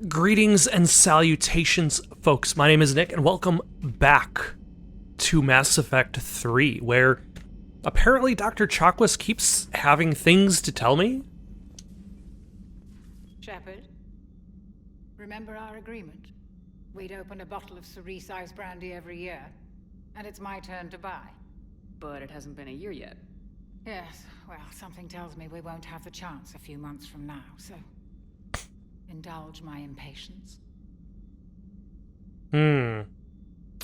Greetings and salutations, folks. My name is Nick, and welcome back to Mass Effect 3, where apparently Dr. Chakwas keeps having things to tell me. Shepard, remember our agreement? We'd open a bottle of cerise-sized brandy every year, and it's my turn to buy. But it hasn't been a year yet. Yes, well, something tells me we won't have the chance a few months from now, so indulge my impatience.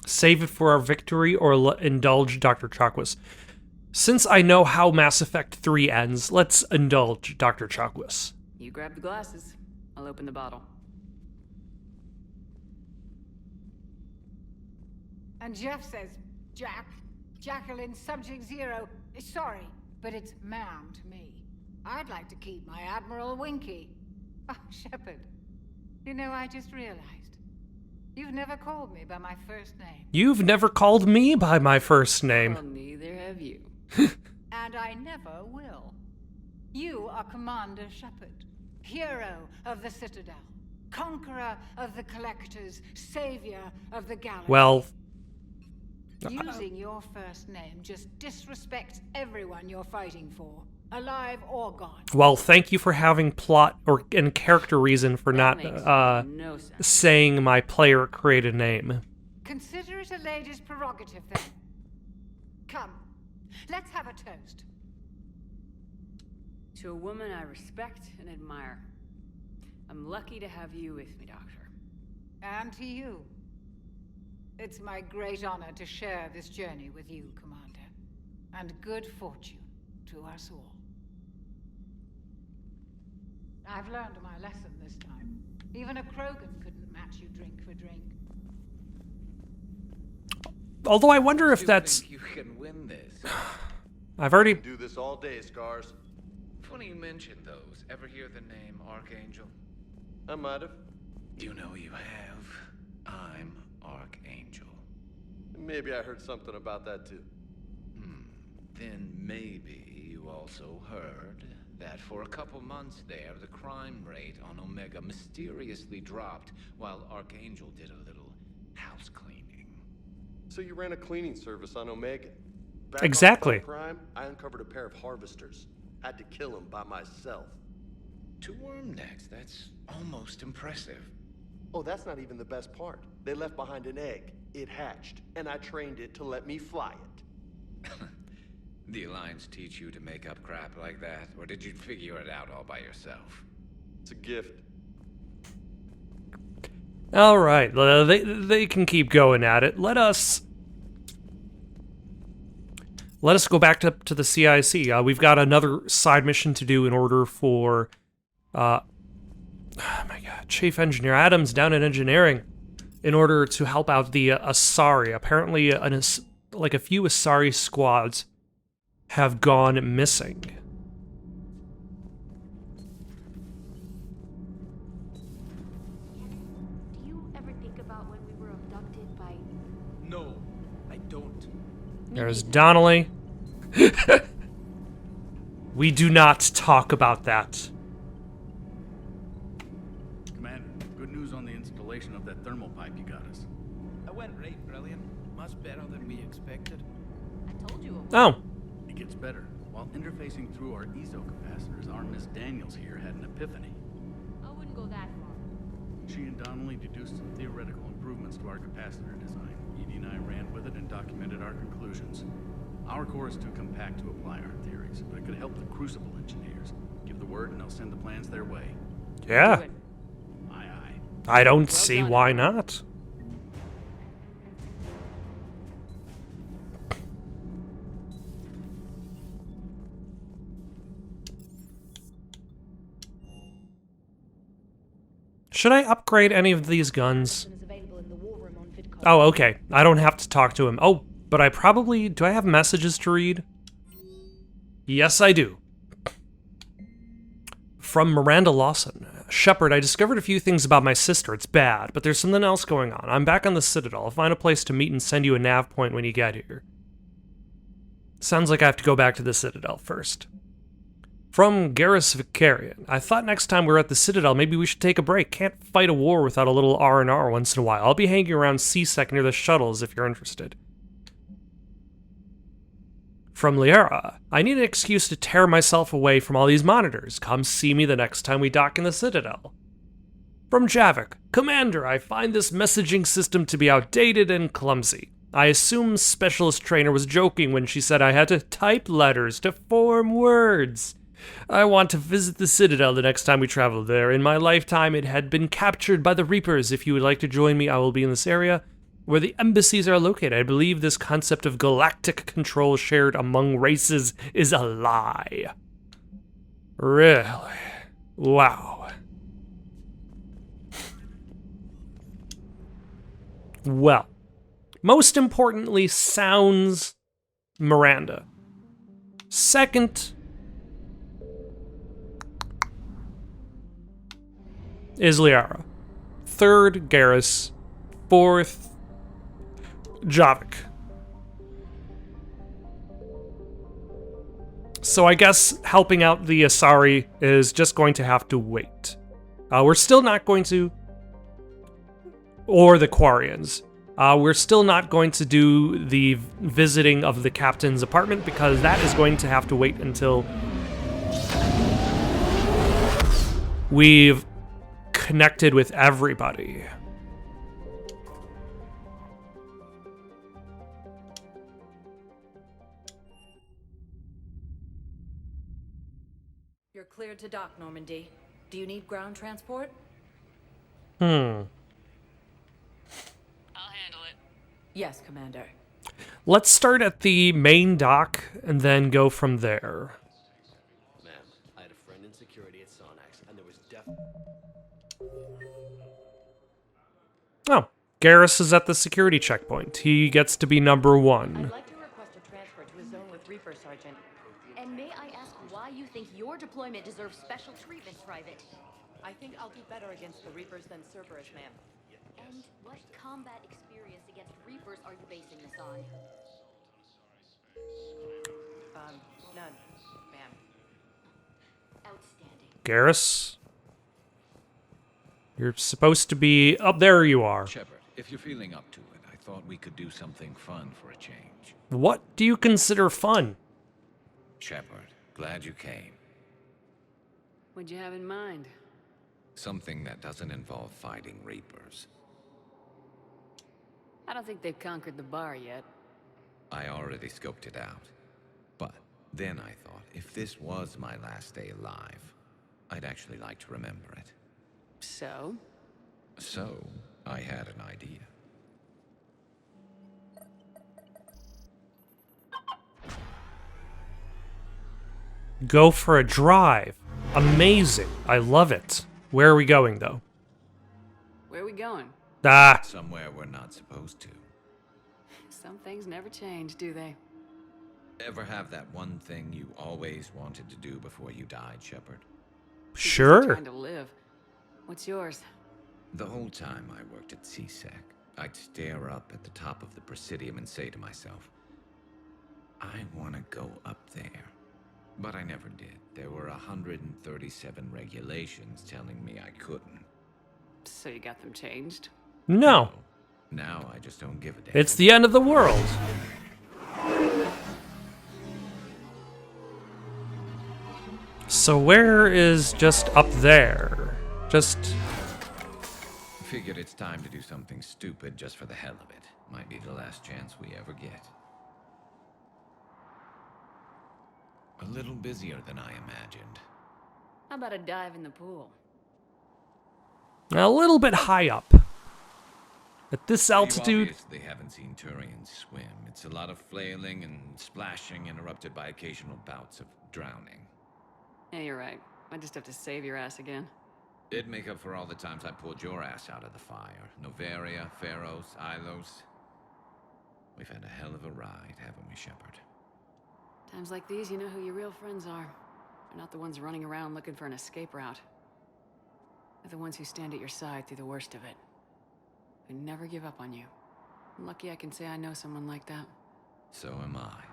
Save it for our victory or indulge Dr. Chakwas. Since I know how Mass Effect 3 ends, let's indulge Dr. Chakwas. You grab the glasses. I'll open the bottle. And Jeff says, Jacqueline, Subject Zero, sorry, but it's ma'am to me. I'd like to keep my Admiral Winky. Oh, Shepard, you know, I just realized. You've never called me by my first name. You've never called me by my first name. Well, neither have you. And I never will. You are Commander Shepard, hero of the Citadel, conqueror of the Collectors, savior of the galaxy. Well, using your first name just disrespects everyone you're fighting for, alive or gone. well, thank you for having plot and character reason for not No sense. saying my player-created name. Consider it a lady's prerogative, then. Come, let's have a toast. To a woman I respect and admire. I'm lucky to have you with me, Doctor. And to you. It's my great honor to share this journey with you, Commander. And good fortune to us all. I've learned my lesson this time. Even a Krogan couldn't match you drink for drink. Although I wonder if that's... You can win this. I've already... Do this all day, Scars. Funny you mention those. Ever hear the name Archangel? I might have. You know you have. I'm Archangel. Maybe I heard something about that too. Then maybe you also heard that for a couple months there, the crime rate on Omega mysteriously dropped while Archangel did a little house cleaning. So you ran a cleaning service on Omega. Back Exactly. on crime, I uncovered a pair of harvesters. Had to kill them by myself. 2 worm necks, that's almost impressive. Oh, that's not even the best part. They left behind an egg. It hatched, and I trained it to let me fly it. The Alliance teach you to make up crap like that, or did you figure it out all by yourself? It's a gift. All right, they can keep going at it. Let us go back to the CIC. We've got another side mission to do in order for, oh my God, Chief Engineer Adams down in engineering, in order to help out the Asari. Apparently, like a few Asari squads have gone missing. Do you ever think about when we were abducted by... No, I don't. There's Donnelly. We do not talk about that. Commander, good news on the installation of that thermal pipe you got us. That went right brilliant. Much better than we expected. I told you. Oh, It gets better. While interfacing through our ESO capacitors, our Miss Daniels here had an epiphany. I wouldn't go that far. She and Donnelly deduced some theoretical improvements to our capacitor design. Edie and I ran with it and documented our conclusions. Our core is too compact to apply our theories, but it could help the Crucible engineers. Give the word and I'll send the plans their way. yeah. Do it. Aye, aye. I don't see done. why not. Should I upgrade any of these guns? Is available in the war room on VidCon. Oh, okay. I don't have to talk to him. Oh, but I probably... Do I have messages to read? Yes, I do. From Miranda Lawson. Shepard, I discovered a few things about my sister. It's bad, but there's something else going on. I'm back on the Citadel. I'll find a place to meet and send you a nav point when you get here. Sounds like I have to go back to the Citadel first. From Garrus Vicarian. I thought next time we're at the Citadel, maybe we should take a break. Can't fight a war without a little R&R once in a while. I'll be hanging around C-Sec near the shuttles if you're interested. From Liara. I need an excuse to tear myself away from all these monitors. Come see me the next time we dock in the Citadel. From Javik. Commander, I find this messaging system to be outdated and clumsy. I assume Specialist Trainer was joking when she said I had to type letters to form words. I want to visit the Citadel the next time we travel there. In my lifetime, it had been captured by the Reapers. If you would like to join me, I will be in this area where the embassies are located. I believe this concept of galactic control shared among races is a lie. Really? Wow. Well, most importantly, sounds Miranda. Second is Liara. Third, Garrus. Fourth, Javik. So I guess helping out the Asari is just going to have to wait. We're still not going to... Or the Quarians. We're still not going to do the visiting of the captain's apartment because that is going to have to wait until we've connected with everybody. You're cleared to dock, Normandy. Do you need ground transport? I'll handle it. Yes, Commander. Let's start at the main dock and then go from there. Ma'am, I had a friend in security at Sonax, and there was Oh, Garrus is at the security checkpoint. He gets to be number one. I'd like to request a transfer to a zone with Reaper, Sergeant. And may I ask why you think your deployment deserves special treatment, Private? I think I'll do better against the Reapers than Cerberus, ma'am. And what combat experience against Reapers are you basing this on? None, ma'am. Outstanding. Garrus? You're supposed to be... Up there you are. Shepard, if you're feeling up to it, I thought we could do something fun for a change. What do you consider fun? Shepard, glad you came. What'd you have in mind? Something that doesn't involve fighting Reapers. I don't think they've conquered the bar yet. I already scoped it out. But then I thought, if this was my last day alive, I'd actually like to remember it. So? So, I had an idea. Go for a drive. Amazing. I love it. Where are we going, though? Where are we going? Ah. Somewhere we're not supposed to. Some things never change, do they? Ever have that one thing you always wanted to do before you died, Shepard? Sure. Trying to live. What's yours? The whole time I worked at CSEC, I'd stare up at the top of the Presidium and say to myself, I want to go up there. But I never did. There were 137 regulations telling me I couldn't. So you got them changed? No. Now I just don't give a damn. It's the end of the world. So where is just up there? Just... Figured it's time to do something stupid just for the hell of it. Might be the last chance we ever get. A little busier than I imagined. How about a dive in the pool? A little bit high up. At this altitude... You obviously haven't seen Turians swim. It's a lot of flailing and splashing interrupted by occasional bouts of drowning. Yeah, you're right. I just have to save your ass again. It'd make up for all the times I pulled your ass out of the fire. Noveria, Pharos, Ilos. We've had a hell of a ride, haven't we, Shepard? Times like these, you know who your real friends are. They're not the ones running around looking for an escape route. They're the ones who stand at your side through the worst of it. Who never give up on you. I'm lucky I can say I know someone like that. So am I.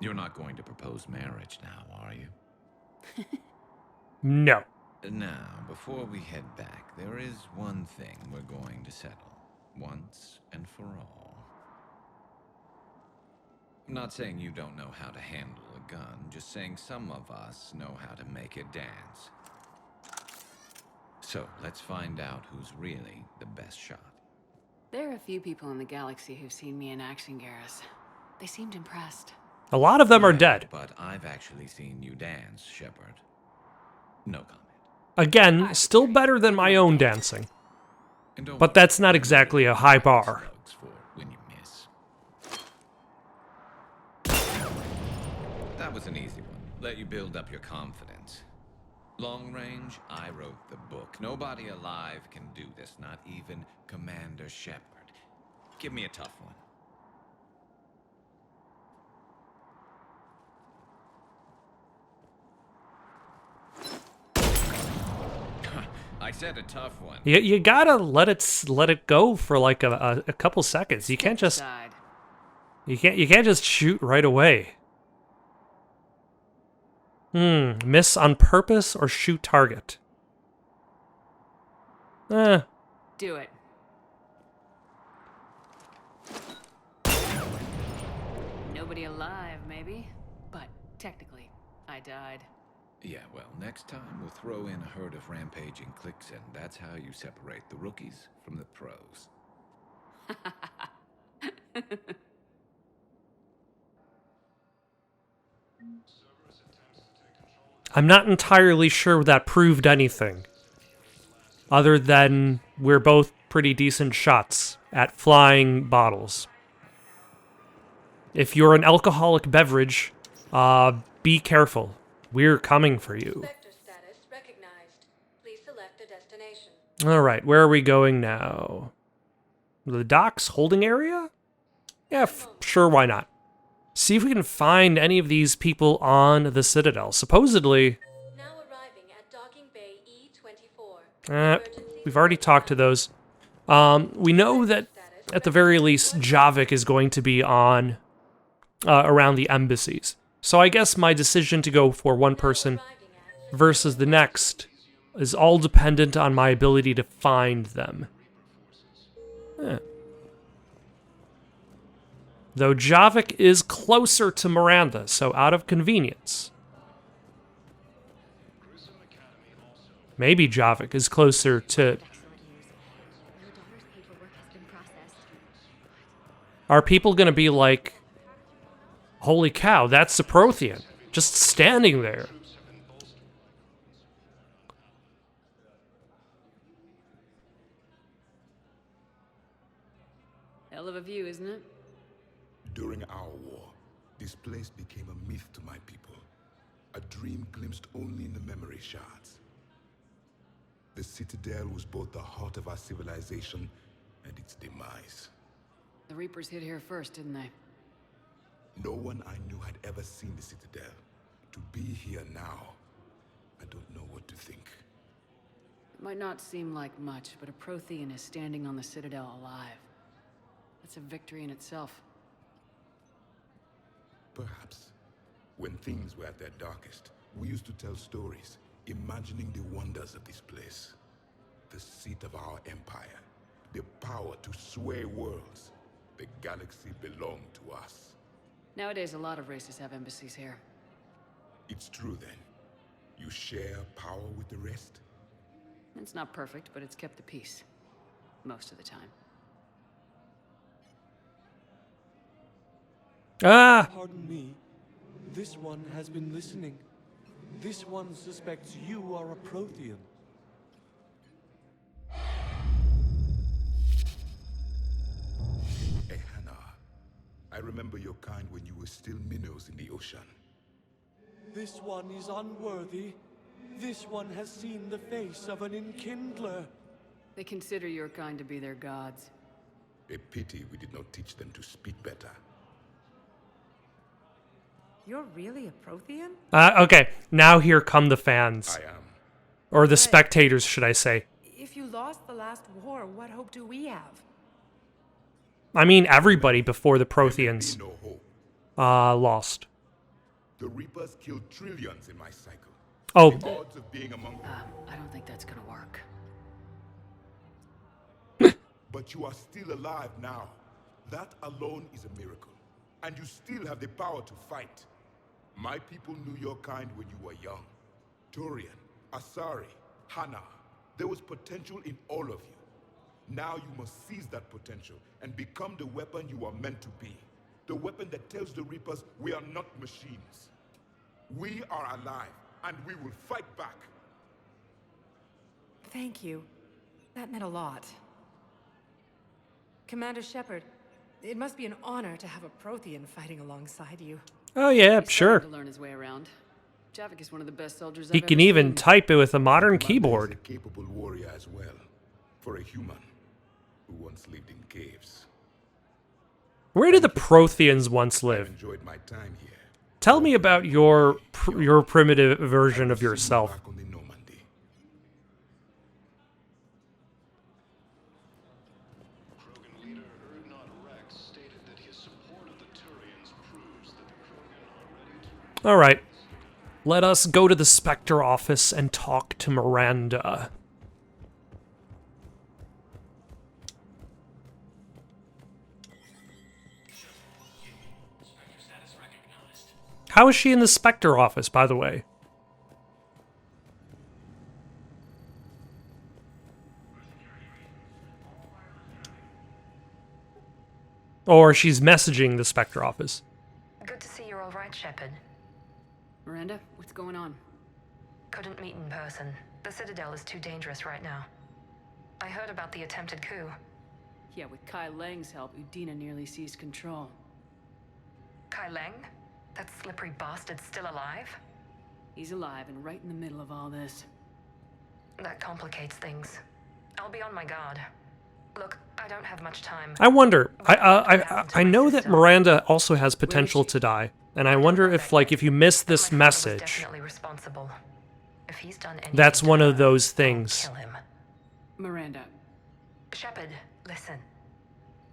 You're not going to propose marriage now, are you? No. Now, before we head back, there is one thing we're going to settle, once and for all. I'm not saying you don't know how to handle a gun, just saying some of us know how to make it dance. So, let's find out who's really the best shot. There are a few people in the galaxy who've seen me in action, Garrus. They seemed impressed. A lot of them are dead. But I've actually seen you dance, Shepard. No comment. Again, still better than my own dancing. But that's not exactly a high bar. When you miss. That was an easy one. Let you build up your confidence. Long range, I wrote the book. Nobody alive can do this, not even Commander Shepard. Give me a tough one. I said a tough one. You gotta let it go for like a couple seconds. You can't just you can't just shoot right away. Miss on purpose or shoot target? Do it. Nobody alive, maybe, but technically, I died. Yeah, well, next time we'll throw in a herd of rampaging cliques, and that's how you separate the rookies from the pros. I'm not entirely sure that proved anything. Other than we're both pretty decent shots at flying bottles. If you're an alcoholic beverage, be careful. We're coming for you. Alright, where are we going now? The docks holding area? Yeah, sure, why not? See if we can find any of these people on the Citadel. Supposedly... Now arriving at docking bay E24. We've already talked to those. We know that, at the very least, Javik is going to be on around the embassies. So I guess my decision to go for one person versus the next is all dependent on my ability to find them. Though Javik is closer to Miranda, so out of convenience. Maybe Javik is closer to... Are people gonna be like, holy cow, that's the Prothean, just standing there? Hell of a view, isn't it? During our war, this place became a myth to my people. A dream glimpsed only in the memory shards. The Citadel was both the heart of our civilization and its demise. The Reapers hit here first, didn't they? No one I knew had ever seen the Citadel. To be here now, I don't know what to think. It might not seem like much, but a Prothean is standing on the Citadel alive. That's a victory in itself. Perhaps. When things were at their darkest, we used to tell stories, imagining the wonders of this place. The seat of our empire, the power to sway worlds. The galaxy belonged to us. Nowadays, a lot of races have embassies here. It's true then. You share power with the rest? It's not perfect, but it's kept the peace. Most of the time. Pardon me. This one has been listening. This one suspects you are a Prothean. Ehana, I remember your kind when you were still minnows in the ocean. This one is unworthy. This one has seen the face of an enkindler. They consider your kind to be their gods. A pity we did not teach them to speak better. You're really a Prothean? Okay, now here come the fans. I am. Or the spectators, should I say. If you lost the last war, what hope do we have? I mean, everybody before the Protheans No hope. lost. The Reapers killed trillions in my cycle. Oh. The odds of being among them. I don't think that's gonna work. But you are still alive now. That alone is a miracle. And you still have the power to fight. My people knew your kind when you were young. Turian, Asari, Hana. There was potential in all of you. Now you must seize that potential and become the weapon you are meant to be. The weapon that tells the Reapers we are not machines. We are alive, and we will fight back. Thank you. That meant a lot. Commander Shepard, it must be an honor to have a Prothean fighting alongside you. Oh yeah, He's sure. starting to learn his way around. Javik is one of the best soldiers He I've can ever even seen. type it with a modern Commander keyboard. is a capable warrior as well. For a human who once lived in caves. Where did the Protheans once I've live? enjoyed my time here. Tell me about your primitive version of yourself. Back on the Normandy. All right. Let us go to the Spectre office and talk to Miranda. How is she in the Spectre office, by the way? Or she's messaging the Spectre office. Good to see you're all right, Shepard. Miranda, what's going on? Couldn't meet in person. The Citadel is too dangerous right now. I heard about the attempted coup. Yeah, with Kai Lang's help, Udina nearly seized control. Kai Lang? That slippery bastard's still alive? He's alive and right in the middle of all this. That complicates things. I'll be on my guard. Look, I don't have much time. I wonder. I know that Miranda also has potential to die, and I wonder if, like, if you miss this message, Definitely responsible. If he's done anything, that's one of those things. kill him. Miranda. Shepard, listen.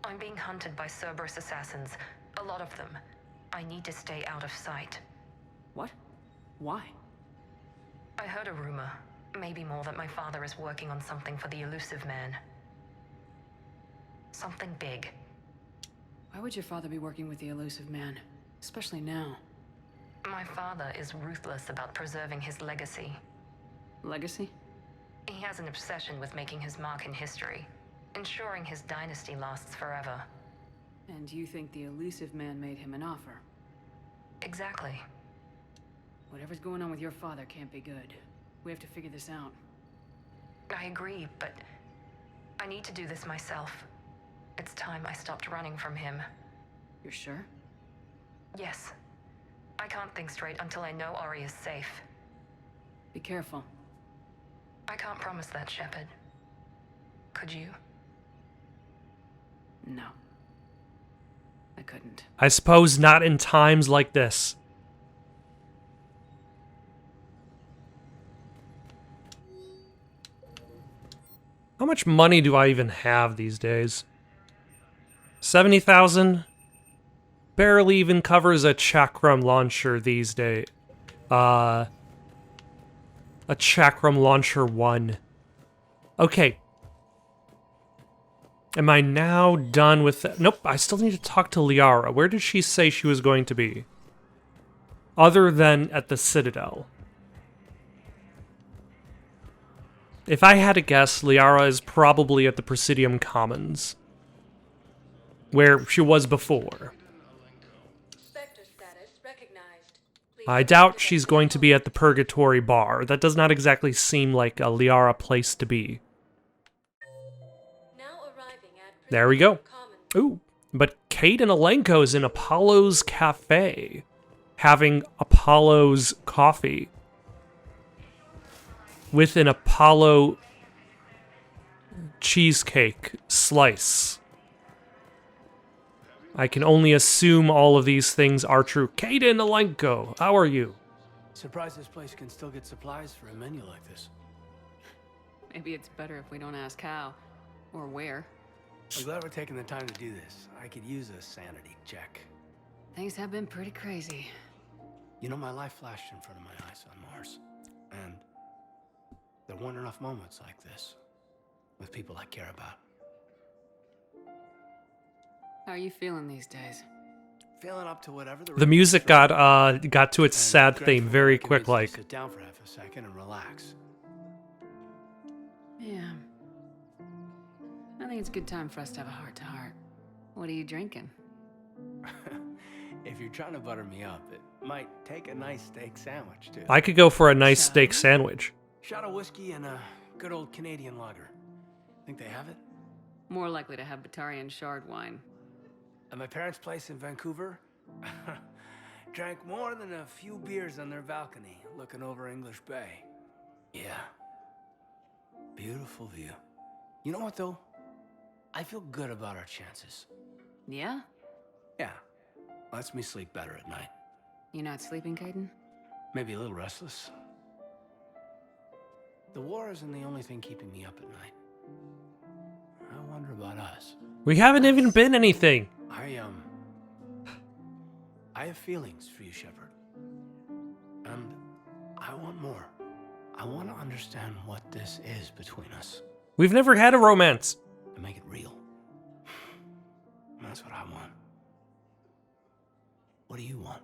I'm being hunted by Cerberus assassins. A lot of them. I need to stay out of sight. What? Why? I heard a rumor, maybe more, that my father is working on something for the elusive man. Something big. Why would your father be working with the elusive man? Especially now. My father is ruthless about preserving his legacy. Legacy? He has an obsession with making his mark in history, ensuring his dynasty lasts forever. And you think the elusive man made him an offer? Exactly. Whatever's going on with your father can't be good. We have to figure this out. I agree, but I need to do this myself. It's time I stopped running from him. You're sure? Yes. I can't think straight until I know Ori is safe. Be careful. I can't promise that, Shepard. Could you? No. I couldn't. I suppose not in times like this. How much money do I even have these days? 70,000? Barely even covers a chakram launcher these days. A chakram launcher 1. Okay. Am I now done with that? Nope, I still need to talk to Liara. Where did she say she was going to be? Other than at the Citadel. If I had to guess, Liara is probably at the Presidium Commons. Where she was before. I doubt she's going to be at the Purgatory Bar. That does not exactly seem like a Liara place to be. There we go. Ooh, but Kate and Alenko's in Apollo's Cafe, having Apollo's coffee. With an Apollo cheesecake slice. I can only assume all of these things are true. Kate and Alenko, how are you? Surprised this place can still get supplies for a menu like this. Maybe it's better if we don't ask how. Or where. I'm glad we're taking the time to do this. I could use a sanity check. Things have been pretty crazy. You know, my life flashed in front of my eyes on Mars. And there weren't enough moments like this with people I care about. How are you feeling these days? Feeling up to whatever The music got to its sad theme very quick, like. Sit down for half a second and relax. Yeah. I think it's a good time for us to have a heart-to-heart. What are you drinking? If you're trying to butter me up, it might take a nice steak sandwich, too. I could go for a nice steak sandwich. Shot of whiskey and a good old Canadian lager. Think they have it? More likely to have Batarian shard wine. At my parents' place in Vancouver, drank more than a few beers on their balcony, looking over English Bay. Yeah. Beautiful view. You know what, though? I feel good about our chances. Yeah? Yeah. Lets me sleep better at night. You not sleeping, Caden? Maybe a little restless. The war isn't the only thing keeping me up at night. I wonder about us. We haven't even been anything. I have feelings for you, Shepard. And I want more. I want to understand what this is between us. We've never had a romance. To make it real. That's what I want. What do you want?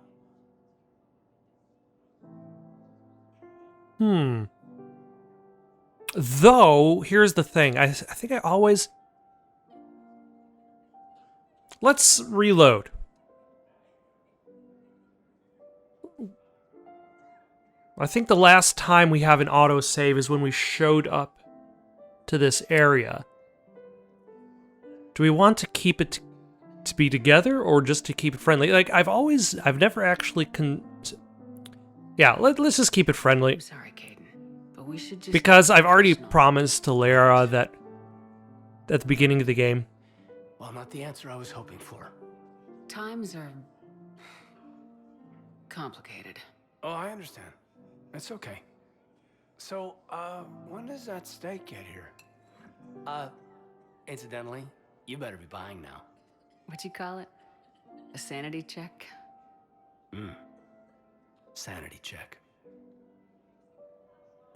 Though, here's the thing. I think I always... Let's reload. I think the last time we have an autosave is when we showed up to this area. Do we want to keep it to be together or just to keep it friendly? Like, I've never actually yeah, let's just keep it friendly. I'm sorry, Caden, but we should just... Because I've already promised to Lara that at the beginning of the game. Well, not the answer I was hoping for. Times are... complicated. Oh, I understand. It's okay. So, when does that steak get here? Incidentally, you better be buying now. What'd you call it? A sanity check? Sanity check.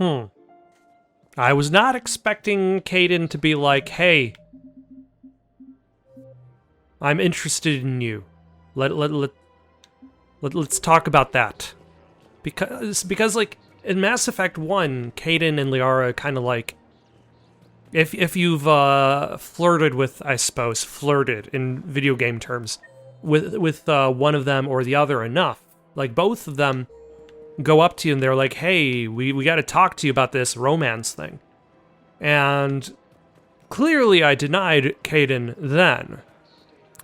I was not expecting Caden to be like, hey, I'm interested in you. Let's talk about that. Because like, in Mass Effect 1, Caden and Liara kind of like, if you've flirted with, I suppose, flirted in video game terms, with one of them or the other enough, like both of them go up to you and they're like, hey, we got to talk to you about this romance thing. And clearly I denied Caden then.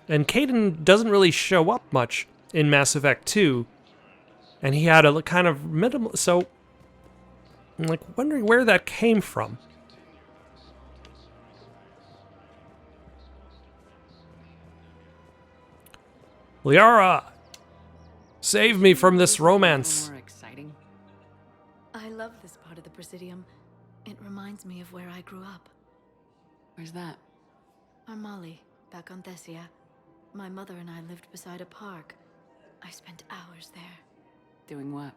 And Caden doesn't really show up much in Mass Effect 2. And he had a kind of minimal, so I'm like wondering where that came from. Liara, save me from this romance. More exciting. I love this part of the Presidium. It reminds me of where I grew up. Where's that? Armali, back on Thessia. My mother and I lived beside a park. I spent hours there. Doing what?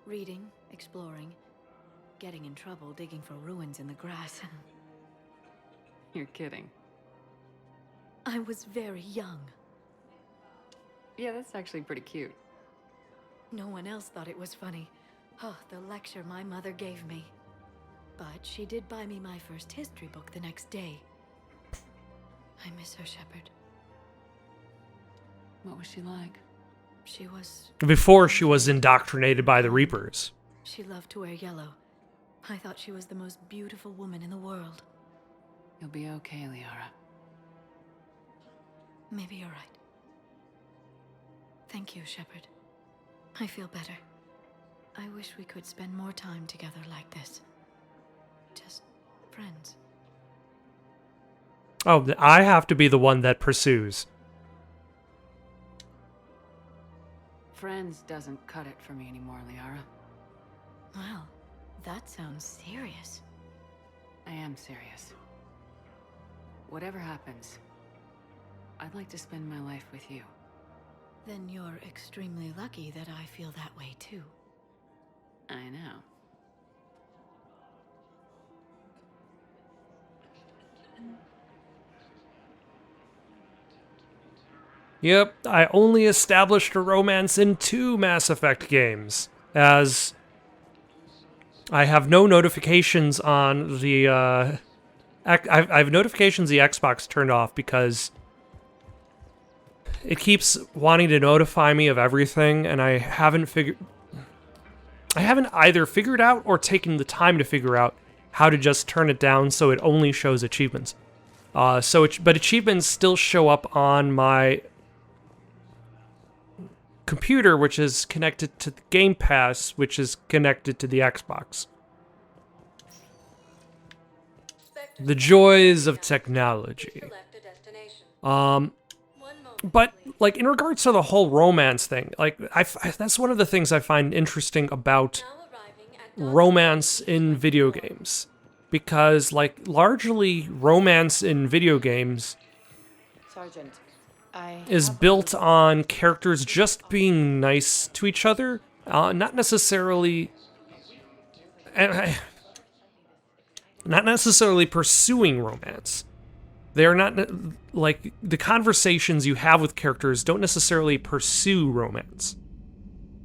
Reading, exploring, getting in trouble digging for ruins in the grass. You're kidding. I was very young. Yeah, that's actually pretty cute. No one else thought it was funny. Oh, the lecture my mother gave me. But she did buy me my first history book the next day. I miss her, Shepard. What was she like? She was... Before she was indoctrinated by the Reapers. She loved to wear yellow. I thought she was the most beautiful woman in the world. You'll be okay, Liara. Maybe you're right. Thank you, Shepard. I feel better. I wish we could spend more time together like this. Just friends. Oh, I have to be the one that pursues. Friends doesn't cut it for me anymore, Liara. Wow, that sounds serious. I am serious. Whatever happens, I'd like to spend my life with you. Then you're extremely lucky that I feel that way too. I know. Yep, I only established a romance in 2 Mass Effect games, as I have no notifications on the, I have notifications the Xbox turned off because it keeps wanting to notify me of everything, and I haven't either figured out or taken the time to figure out how to just turn it down so it only shows achievements. But achievements still show up on my computer, which is connected to the Game Pass, which is connected to the Xbox. The joys of technology. But, like, in regards to the whole romance thing, like, that's one of the things I find interesting about romance in video games. Because, like, largely romance in video games Sergeant, is built on characters just being nice to each other, not necessarily pursuing romance. They're not, like, the conversations you have with characters don't necessarily pursue romance.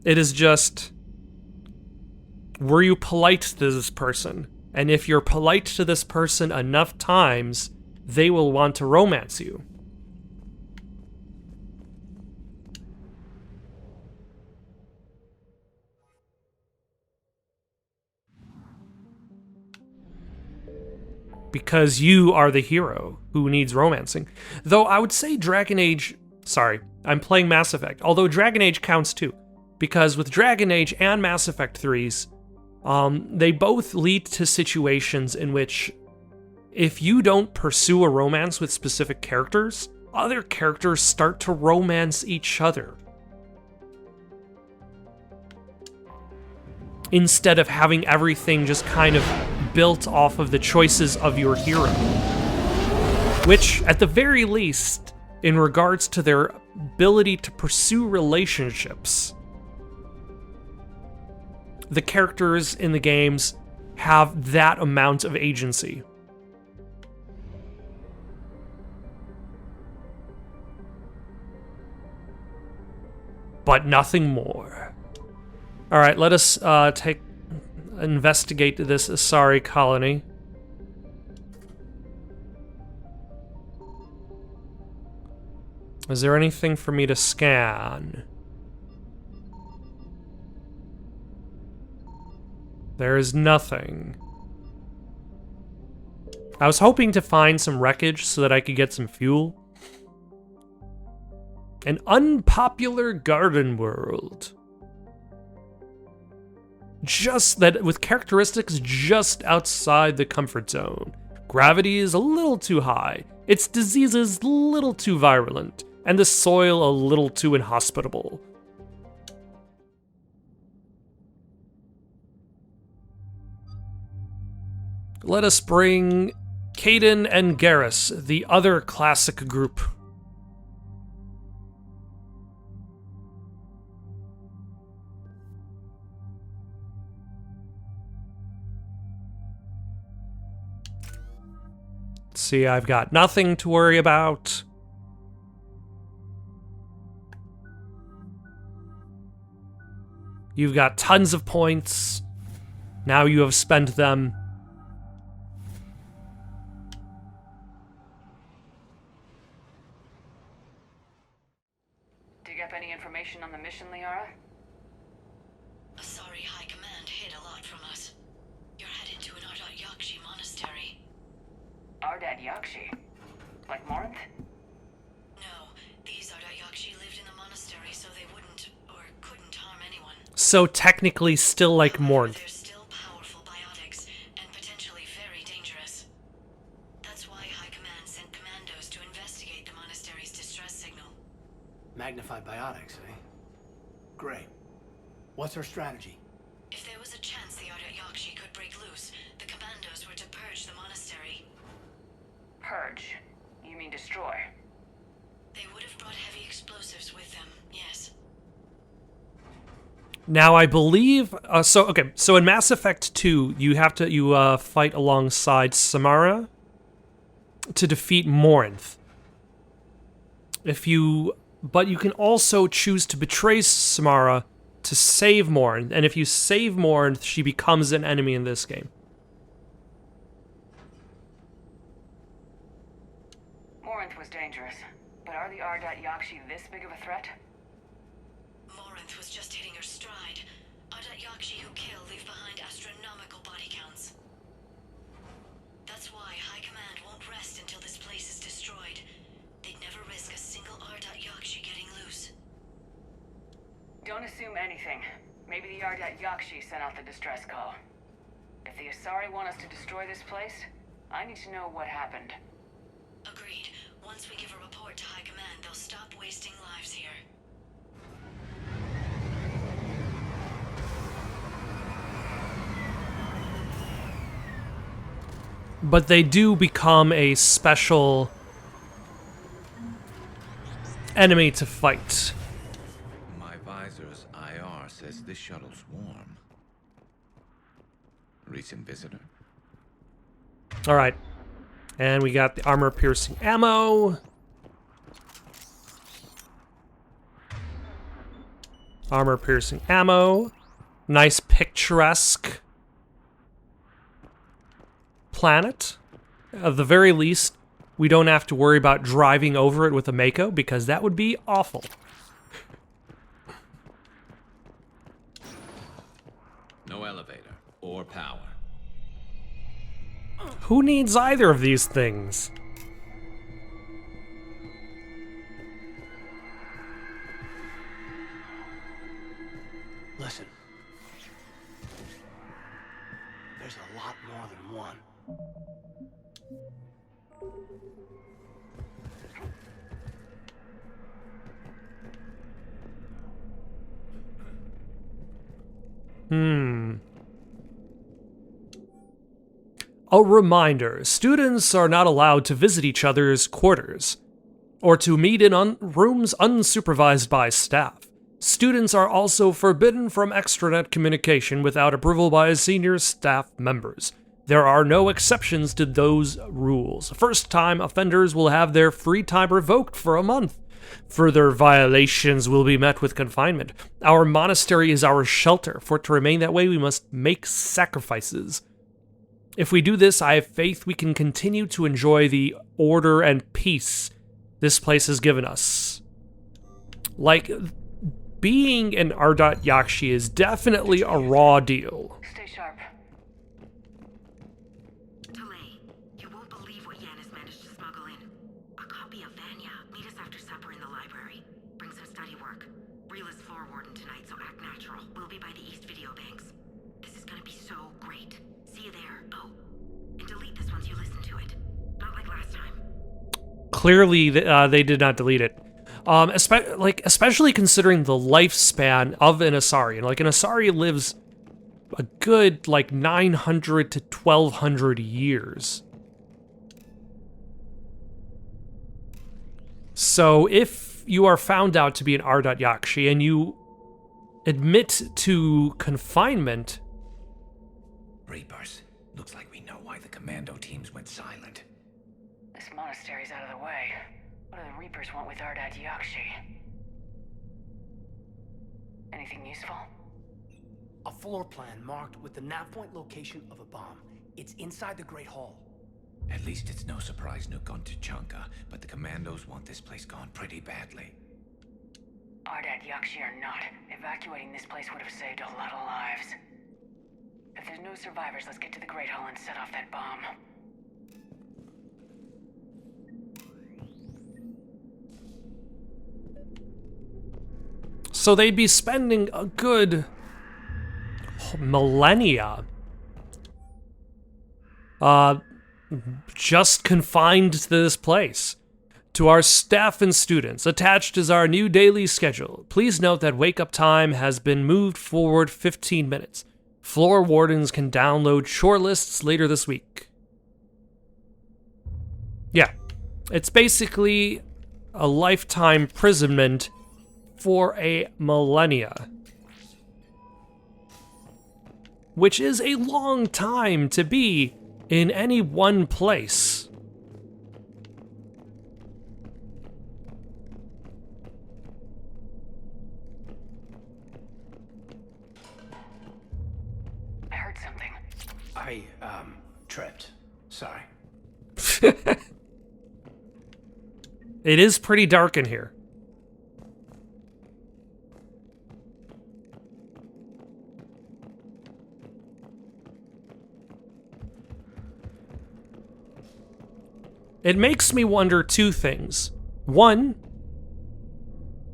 It is just, were you polite to this person? And if you're polite to this person enough times, they will want to romance you. Because you are the hero who needs romancing. Though I would say Dragon Age... Sorry, I'm playing Mass Effect. Although Dragon Age counts too. Because with Dragon Age and Mass Effect 3s, they both lead to situations in which if you don't pursue a romance with specific characters, other characters start to romance each other. Instead of having everything just kind of built off of the choices of your hero. Which, at the very least, in regards to their ability to pursue relationships, the characters in the games have that amount of agency. But nothing more. Alright, let us investigate this Asari colony. Is there anything for me to scan? There is nothing. I was hoping to find some wreckage so that I could get some fuel. An unpopular garden world. Just that, with characteristics just outside the comfort zone. Gravity is a little too high, its diseases a little too virulent, and the soil a little too inhospitable. Let us bring Kaidan and Garrus, the other classic group. See, I've got nothing to worry about. You've got tons of points. Now you have spent them. Dig up any information on the mission, Liara? Asari High Command hid a lot from us. You're headed to an Ardat-Yakshi monastery. Ardat-Yakshi? Like Morinth? No, these Ardat-Yakshi lived in the monastery so they wouldn't or couldn't harm anyone. So technically still like Morinth. They're still powerful biotics and potentially very dangerous. That's why High Command sent commandos to investigate the monastery's distress signal. Magnified biotics, eh? Great. What's our strategy? If there was a chance the Ardat-Yakshi could break loose, the commandos were to purge the monastery. Purge? You mean destroy? They would have brought heavy explosives with them, yes. Now I believe so in Mass Effect 2 you fight alongside Samara to defeat Morinth. But you can also choose to betray Samara to save Morinth, and if you save Morinth, she becomes an enemy in this game. Morinth was dangerous, but are the Ardat-Yakshi this big of a threat? Morinth was just hitting her stride. Ardat-Yakshi who kill leave behind astronomical body counts. That's why High Command won't rest until this place is destroyed. They'd never risk a single Ardat-Yakshi getting loose. Don't assume anything. Maybe the Ardat-Yakshi sent out the distress call. If the Asari want us to destroy this place, I need to know what happened. Agreed. Once we give a report to High Command, they'll stop wasting lives here. But they do become a special enemy to fight. My visor's IR says this shuttle's warm. Recent visitor? Alright. And we got the armor-piercing ammo. Armor-piercing ammo. Nice picturesque planet. At the very least, we don't have to worry about driving over it with a Mako, because that would be awful. No elevator or power. Who needs either of these things? Listen. There's a lot more than one. A reminder, students are not allowed to visit each other's quarters, or to meet in rooms unsupervised by staff. Students are also forbidden from extranet communication without approval by senior staff members. There are no exceptions to those rules. First-time offenders will have their free time revoked for a month. Further violations will be met with confinement. Our monastery is our shelter. For it to remain that way, we must make sacrifices. If we do this, I have faith we can continue to enjoy the order and peace this place has given us. Like, being an Ardat-Yakshi is definitely a raw deal. Stay sharp. Delay. You won't believe what Yan has managed to smuggle in. A copy of Vanya. Meet us after supper in the library. Bring some study work. Reel is floor warden tonight, so act natural. We'll be by the East Video Banks. This is gonna be so great. See you there. Oh, and delete this once you listen to it. Not like last time. Clearly, they did not delete it. Especially considering the lifespan of an Asari. Like, an Asari lives a good, 900 to 1200 years. So, if you are found out to be an Ardat-Yakshi and you admit to confinement... Reapers. Looks like we know why the commando teams went silent. This monastery's out of the way. What do the Reapers want with Ardat-Yakshi? Anything useful? A floor plan marked with the nav point location of a bomb. It's inside the Great Hall. At least it's no surprise nuke on Tuchanka, but the commandos want this place gone pretty badly. Ardat-Yakshi or not, evacuating this place would have saved a lot of lives. If there's no survivors, let's get to the Great Hall and set off that bomb. So they'd be spending a good millennia just confined to this place. To our staff and students, attached is our new daily schedule. Please note that wake-up time has been moved forward 15 minutes. Floor wardens can download short lists later this week. Yeah, it's basically a lifetime imprisonment for a millennia. which is a long time to be in any one place. I heard something. I, tripped. Sorry. It is pretty dark in here. It makes me wonder two things. One,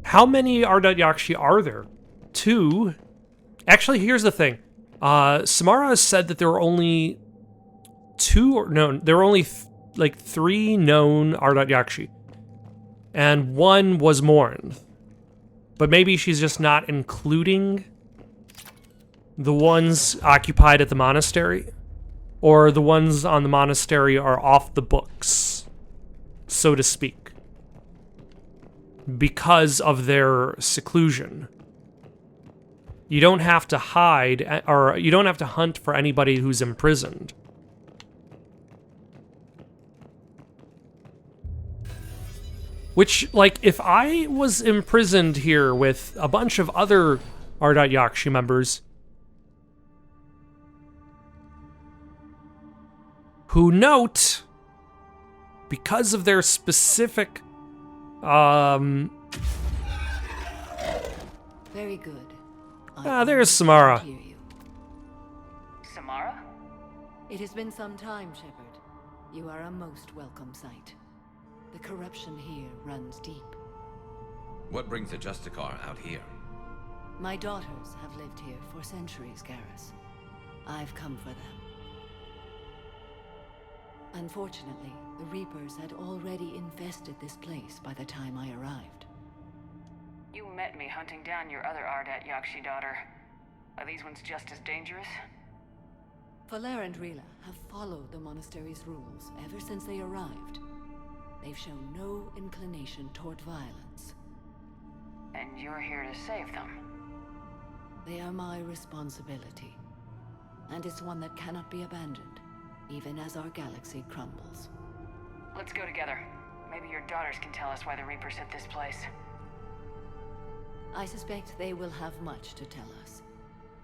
how many Ardat-Yakshi are there? Two, actually, here's the thing. Samara has said that there are only like 3 known Ardat-Yakshi. And 1 was mourned. But maybe she's just not including the ones occupied at the monastery. Or the ones on the monastery are off the books, so to speak, because of their seclusion. You don't have to hide, or you don't have to hunt for anybody who's imprisoned. Which, like, if I was imprisoned here with a bunch of other Ardat-Yakshi members, who note, because of their specific, Very good. there's Samara. Samara? It has been some time, Shepard. You are a most welcome sight. The corruption here runs deep. What brings the Justicar out here? My daughters have lived here for centuries, Garrus. I've come for them. Unfortunately, the Reapers had already infested this place by the time I arrived. You met me hunting down your other Ardat-Yakshi daughter. Are these ones just as dangerous? Falere and Rila have followed the monastery's rules ever since they arrived. They've shown no inclination toward violence. And you're here to save them? They are my responsibility. And it's one that cannot be abandoned, even as our galaxy crumbles. Let's go together. Maybe your daughters can tell us why the Reapers hit this place. I suspect they will have much to tell us.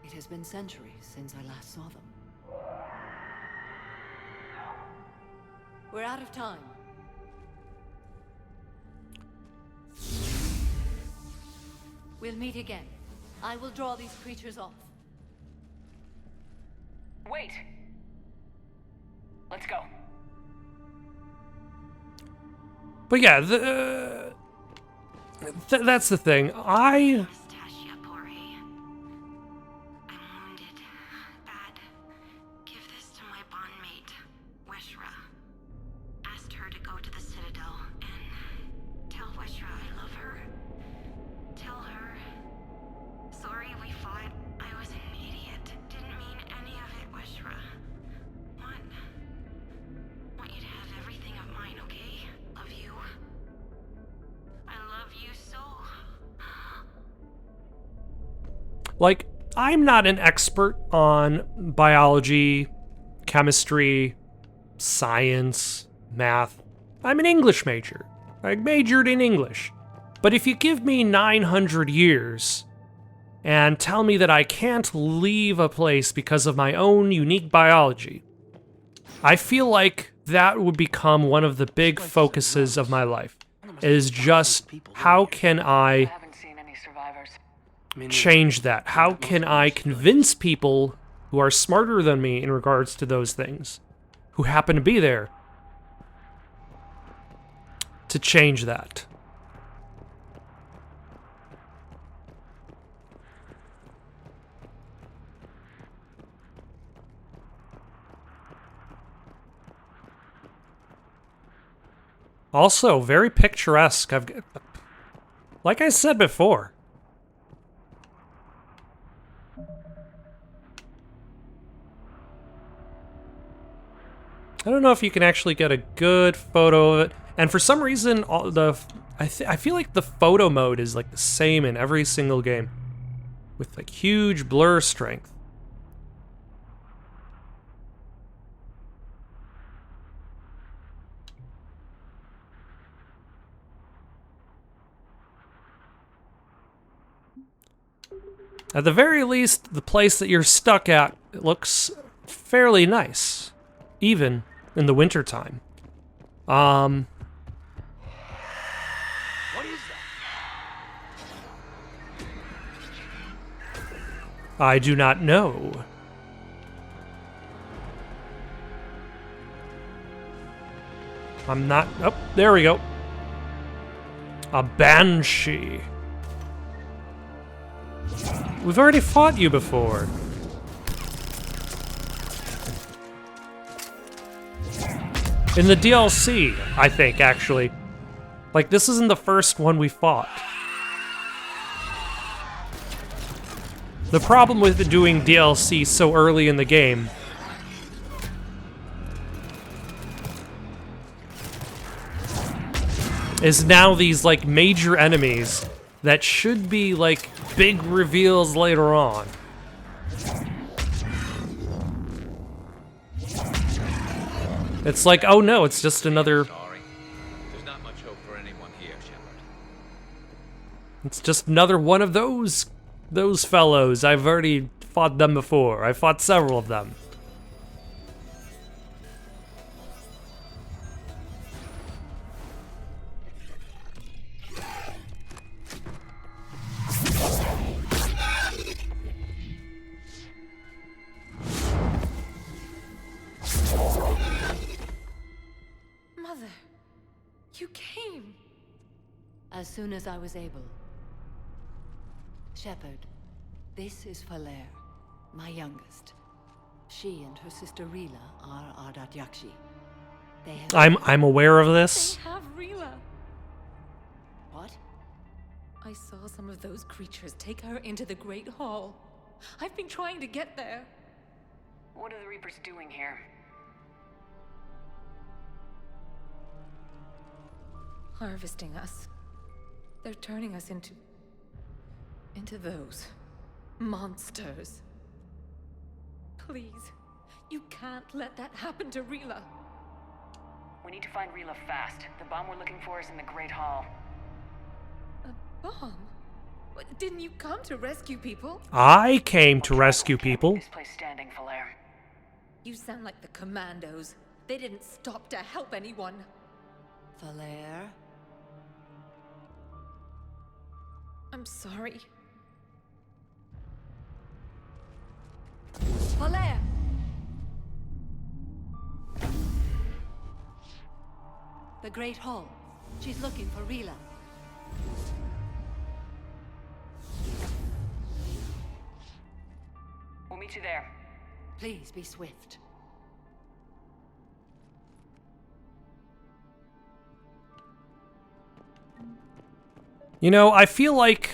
It has been centuries since I last saw them. We're out of time. We'll meet again. I will draw these creatures off. Wait! Let's go. But yeah, that's the thing. Like, I'm not an expert on biology, chemistry, science, math. I'm an English major. I majored in English. But if you give me 900 years and tell me that I can't leave a place because of my own unique biology, I feel like that would become one of the big focuses of my life, is just how can I change that? How can I convince people who are smarter than me in regards to those things, who happen to be there, to change that? Also, very picturesque. Like I said before, I don't know if you can actually get a good photo of it. And for some reason, I feel like the photo mode is like the same in every single game, with like huge blur strength. At the very least, the place that you're stuck at looks fairly nice, even in the wintertime. What is that? I do not know. I'm not... Oh, there we go. A banshee. We've already fought you before. In the DLC, I think, actually. Like, this isn't the first one we fought. The problem with doing DLC so early in the game is now these, like, major enemies that should be, like, big reveals later on. It's like, oh no, it's just another... Sorry. There's not much hope for anyone here, Shepard. It's just another one of those fellows. I've already fought them before. I fought several of them. Mother, you came. As soon as I was able. Shepard, this is Falere, my youngest. She and her sister Rila are Ardat-Yakshi. They have... I'm aware of this. They have Rila. What? I saw some of those creatures take her into the Great Hall. I've been trying to get there. What are the Reapers doing here? Harvesting us. They're turning us into those monsters. Please, you can't let that happen to Rila. We need to find Rila fast. The bomb we're looking for is in the Great Hall. A bomb? What, didn't you come to rescue people? I came to rescue people. This place standing, Falere. You sound like the Commandos. They didn't stop to help anyone. Falere? I'm sorry. Falere! The Great Hall. She's looking for Rila. We'll meet you there. Please be swift. You know, I feel like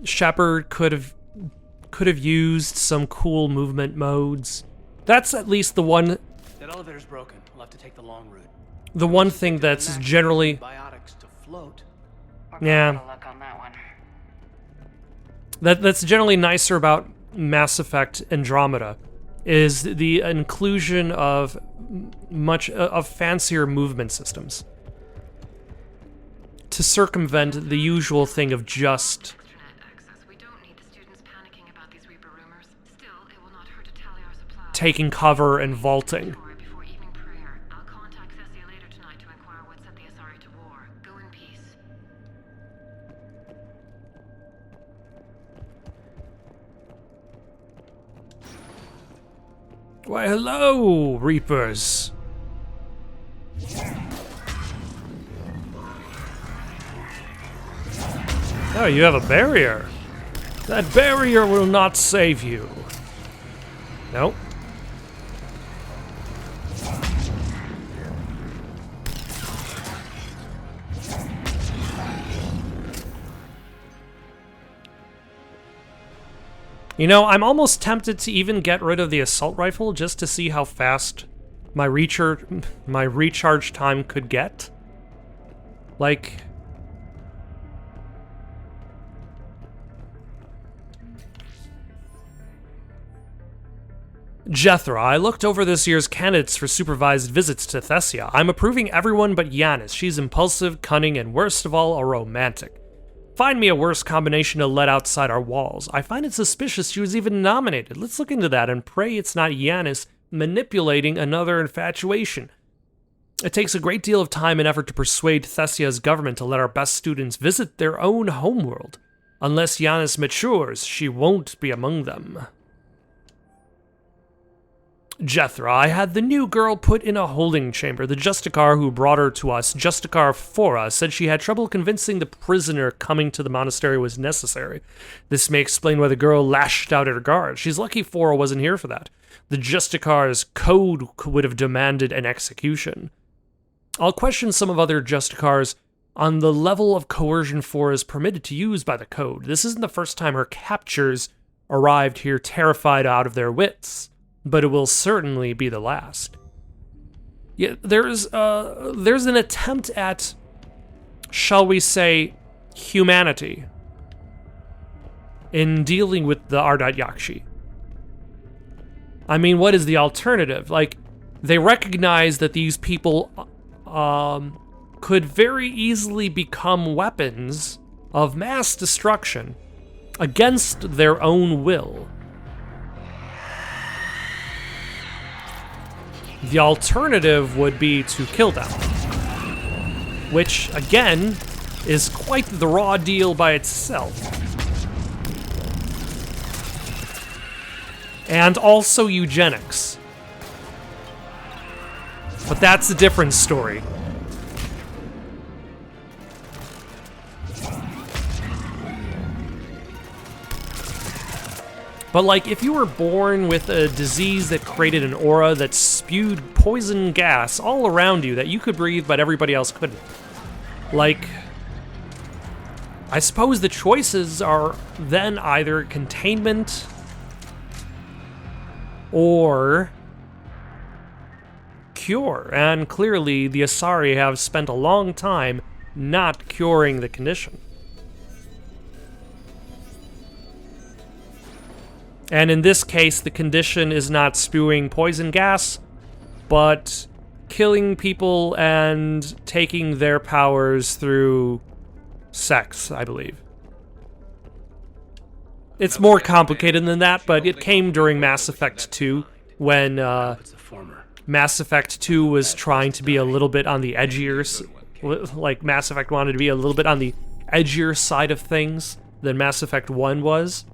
Shepard could have used some cool movement modes. That's at least the one. That elevator's broken. We'll have to take the long route. The one thing that's generally. Biotics to float. Yeah. Luck on that one. That's generally nicer about Mass Effect Andromeda, is the inclusion of of fancier movement systems to circumvent the usual thing of just taking cover and vaulting. Why, hello, Reapers. Oh, you have a barrier. That barrier will not save you. Nope. You know, I'm almost tempted to even get rid of the assault rifle just to see how fast my recharge time could get. Like, Jethra, I looked over this year's candidates for supervised visits to Thessia. I'm approving everyone but Yanis. She's impulsive, cunning, and worst of all, a romantic. Find me a worse combination to let outside our walls. I find it suspicious she was even nominated. Let's look into that and pray it's not Yanis manipulating another infatuation. It takes a great deal of time and effort to persuade Thessia's government to let our best students visit their own homeworld. Unless Yanis matures, she won't be among them. Jethra, I had the new girl put in a holding chamber. The Justicar who brought her to us, Justicar Fora, said she had trouble convincing the prisoner coming to the monastery was necessary. This may explain why the girl lashed out at her guards. She's lucky Fora wasn't here for that. The Justicar's code would have demanded an execution. I'll question some of other Justicars on the level of coercion Fora is permitted to use by the code. This isn't the first time her captures arrived here terrified out of their wits, but it will certainly be the last. Yeah, there's an attempt at, shall we say, humanity in dealing with the Ardat-Yakshi. I mean, what is the alternative? Like, they recognize that these people could very easily become weapons of mass destruction against their own will. The alternative would be to kill them, which, again, is quite the raw deal by itself. And also eugenics. But that's a different story. But like, if you were born with a disease that created an aura that spewed poison gas all around you that you could breathe but everybody else couldn't. Like, I suppose the choices are then either containment or cure. And clearly the Asari have spent a long time not curing the condition. And in this case, the condition is not spewing poison gas, but killing people and taking their powers through sex, I believe. It's more complicated than that, but it came during Mass Effect 2, when Mass Effect 2 was trying to be a little bit on the edgier, like Mass Effect wanted to be a little bit on the edgier side of things than Mass Effect 1 was.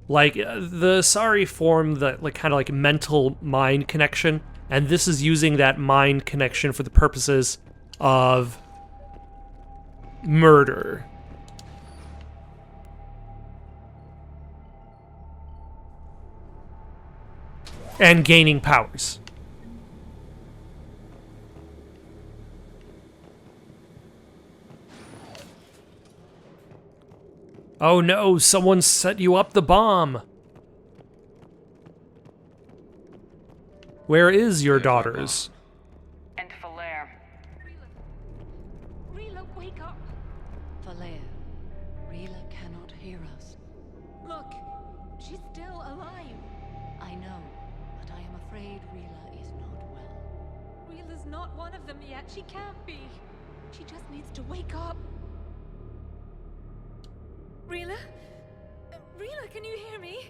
Like, the Asari form the kind of like mental mind connection, and this is using that mind connection for the purposes of murder. And gaining powers. Oh no, someone set you up the bomb. Where is your daughters? And Falaire. Rila, wake up! Falaire, Rila cannot hear us. Look, she's still alive. I know, but I am afraid Rila is not well. Rila's not one of them yet. She can't be. She just needs to wake up. Rila? Rila, can you hear me?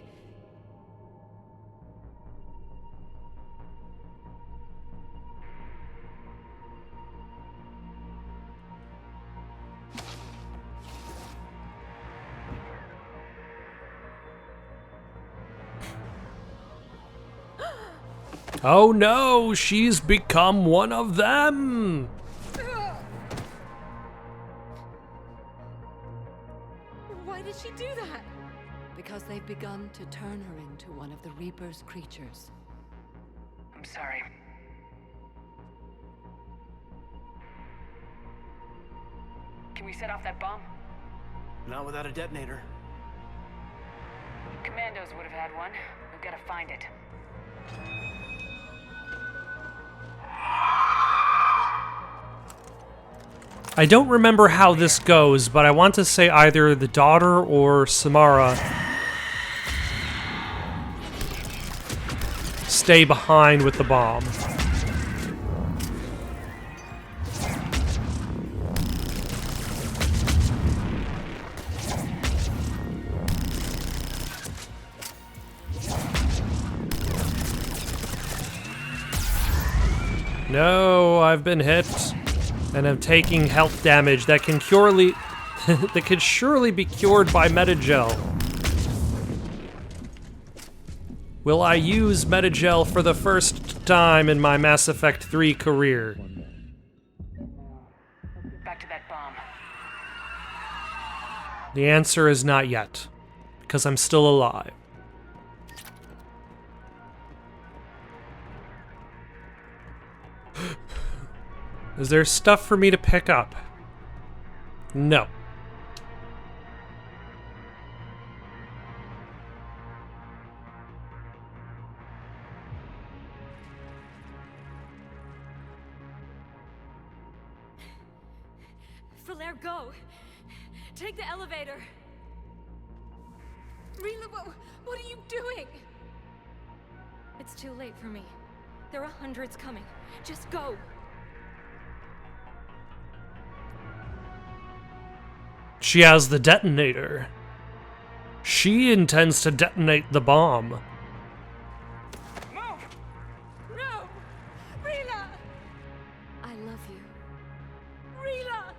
Oh no, she's become one of them! Why did she do that? Because they've begun to turn her into one of the Reaper's creatures. I'm sorry. Can we set off that bomb? Not without a detonator. Commandos would have had one. We've got to find it. I don't remember how this goes, but I want to say either the daughter or Samara stay behind with the bomb. No, I've been hit, and I'm taking health damage that can that can surely be cured by Metagel. Will I use Metagel for the first time in my Mass Effect 3 career? Back to that bomb. The answer is not yet, because I'm still alive. Is there stuff for me to pick up? No. Flair, go! Take the elevator! Rila, what are you doing? It's too late for me. There are hundreds coming. Just go! She has the detonator. She intends to detonate the bomb. Move! No! Rila! I love you. Rila!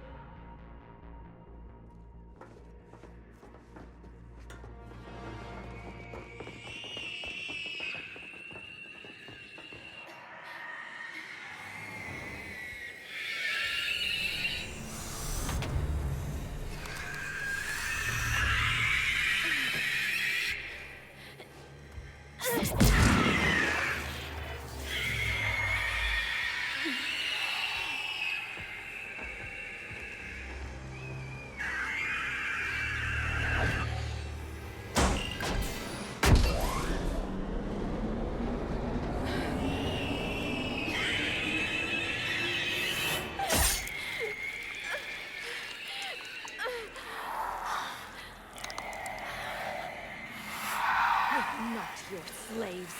Not your slaves.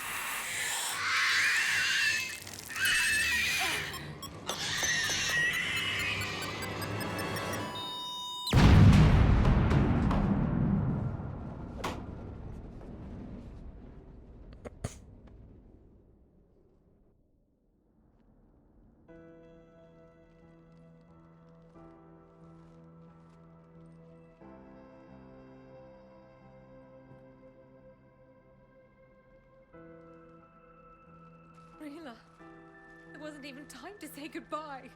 Rila, there wasn't even time to say goodbye.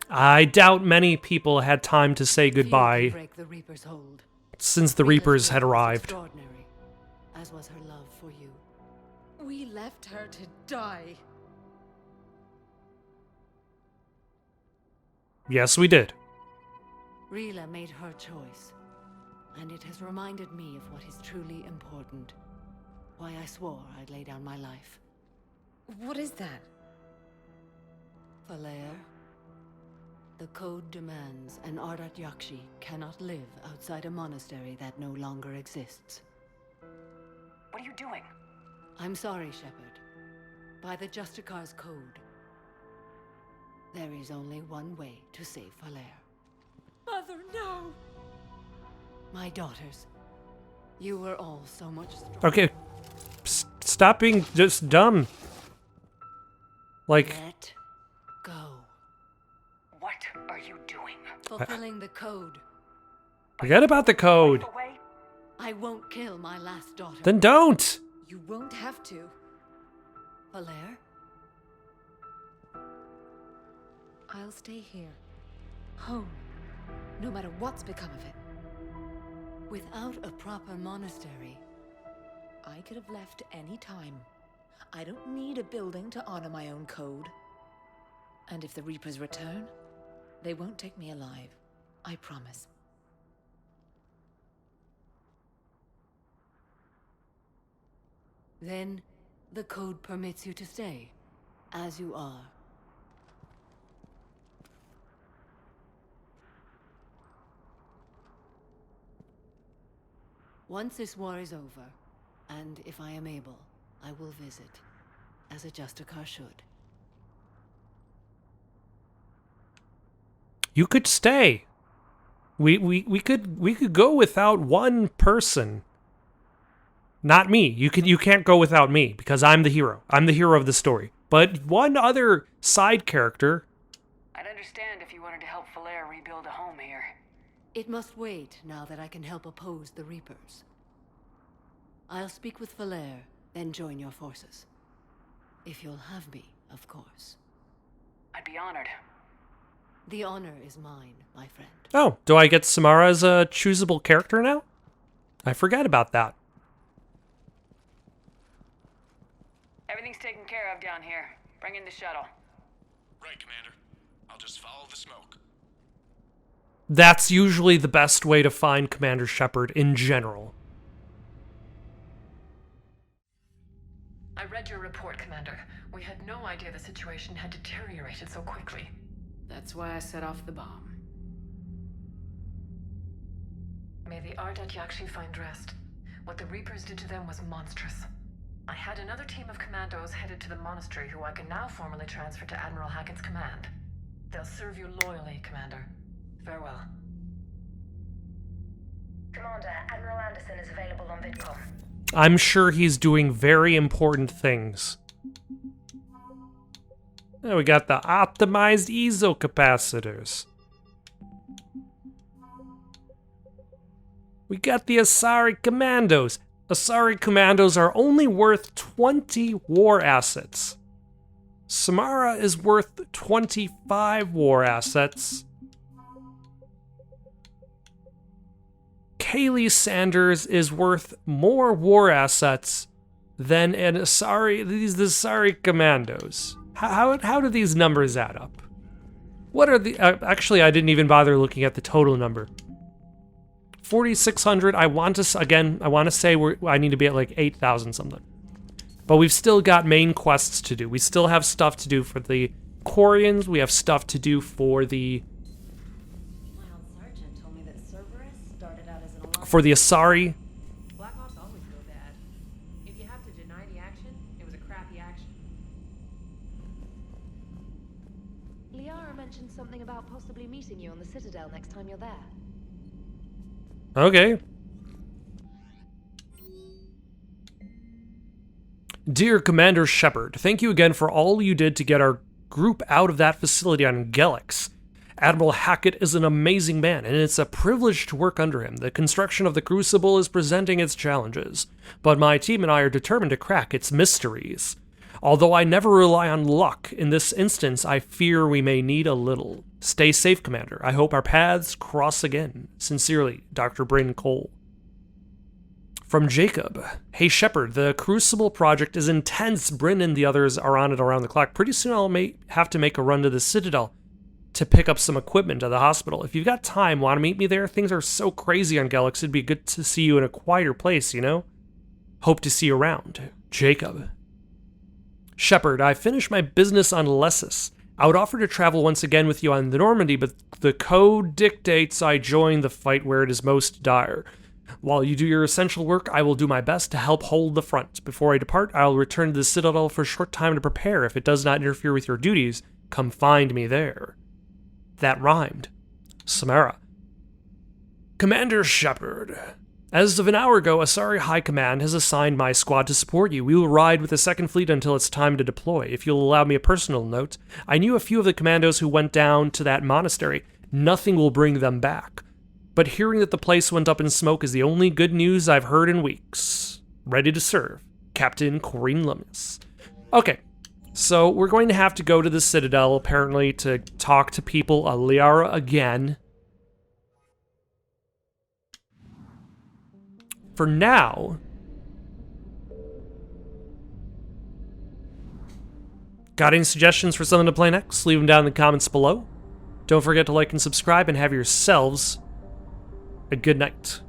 I doubt many people had time to say goodbye Break the Reaper's hold. since the Reapers had arrived. Extraordinary, as was her love for you. We left her to die. Yes, we did. Rila made her choice, and it has reminded me of what is truly important. Why I swore I'd lay down my life. What is that? Falair, the code demands an Ardat-Yakshi cannot live outside a monastery that no longer exists. What are you doing? I'm sorry, Shepard. By the Justicar's code, there is only one way to save Falair. Mother, no! My daughters, you were all so much stronger. Okay, stop being just dumb. Like, Let go. What are you doing? Fulfilling the code. forget about the code. I won't kill my last daughter. Then don't. You won't have to. Falair? I'll stay here. Home. No matter what's become of it. Without a proper monastery, I could have left any time. I don't need a building to honor my own code. And if the Reapers return, they won't take me alive. I promise. then the code permits you to stay, as you are. Once this war is over, and if I am able, I will visit, as a Justicar should. You could stay. We could go without one person. Not me. You can't go without me because I'm the hero. I'm the hero of the story. But one other side character... I'd understand if you wanted to help Falair rebuild a home here. It must wait now that I can help oppose the Reapers. I'll speak with Falair, then join your forces. If you'll have me, of course. I'd be honored. The honor is mine, my friend. Oh, do I get Samara as a choosable character now? I forgot about that. Everything's taken care of down here. Bring in the shuttle. Right, Commander. I'll just follow the smoke. That's usually the best way to find Commander Shepard in general. I read your report, Commander. We had no idea the situation had deteriorated so quickly. That's why I set off the bomb. May the Ardat-Yakshi find rest. What the Reapers did to them was monstrous. I had another team of commandos headed to the Monastery who I can now formally transfer to Admiral Hackett's command. They'll serve you loyally, Commander. Farewell. Commander, Admiral Anderson is available on VidCom. I'm sure he's doing very important things. Oh, we got the optimized ezo capacitors. We got the Asari Commandos. Asari Commandos are only worth 20 war assets. Samara is worth 25 war assets. Kaylee Sanders is worth more war assets than an these Asari Commandos. How do these numbers add up? What are the... actually, I didn't even bother looking at the total number. 4,600. I want to say I need to be at like 8,000 something. But we've still got main quests to do. We still have stuff to do for the Quarians. We have stuff to do for the... for the Asari. Black Ops always go bad. If you have to deny the action, it was a crappy action. Liara mentioned something about possibly meeting you on the Citadel next time you're there. Okay. Dear Commander Shepard, thank you again for all you did to get our group out of that facility on Gelix. Admiral Hackett is an amazing man, and it's a privilege to work under him. The construction of the Crucible is presenting its challenges, but my team and I are determined to crack its mysteries. Although I never rely on luck, in this instance I fear we may need a little. Stay safe, Commander. I hope our paths cross again. Sincerely, Dr. Bryn Cole. From Jacob. Hey Shepard, the Crucible project is intense. Bryn and the others are on it around the clock. Pretty soon I'll have to make a run to the Citadel to pick up some equipment at the hospital. If you've got time, want to meet me there? Things are so crazy on Gelix, it'd be good to see you in a quieter place, you know? Hope to see you around. Jacob. Shepard, I finished my business on Lessus. I would offer to travel once again with you on the Normandy, but the code dictates I join the fight where it is most dire. While you do your essential work, I will do my best to help hold the front. Before I depart, I will return to the Citadel for a short time to prepare. If it does not interfere with your duties, come find me there. That rhymed. Samara. Commander Shepard. As of an hour ago, Asari High Command has assigned my squad to support you. We will ride with the 2nd Fleet until it's time to deploy. If you'll allow me a personal note, I knew a few of the commandos who went down to that monastery. Nothing will bring them back. But hearing that the place went up in smoke is the only good news I've heard in weeks. Ready to serve. Captain Corinne Lummis. Okay. So we're going to have to go to the Citadel, apparently, to talk to people, Liara again. For now, got any suggestions for something to play next? Leave them down in the comments below. Don't forget to like and subscribe, and have yourselves a good night.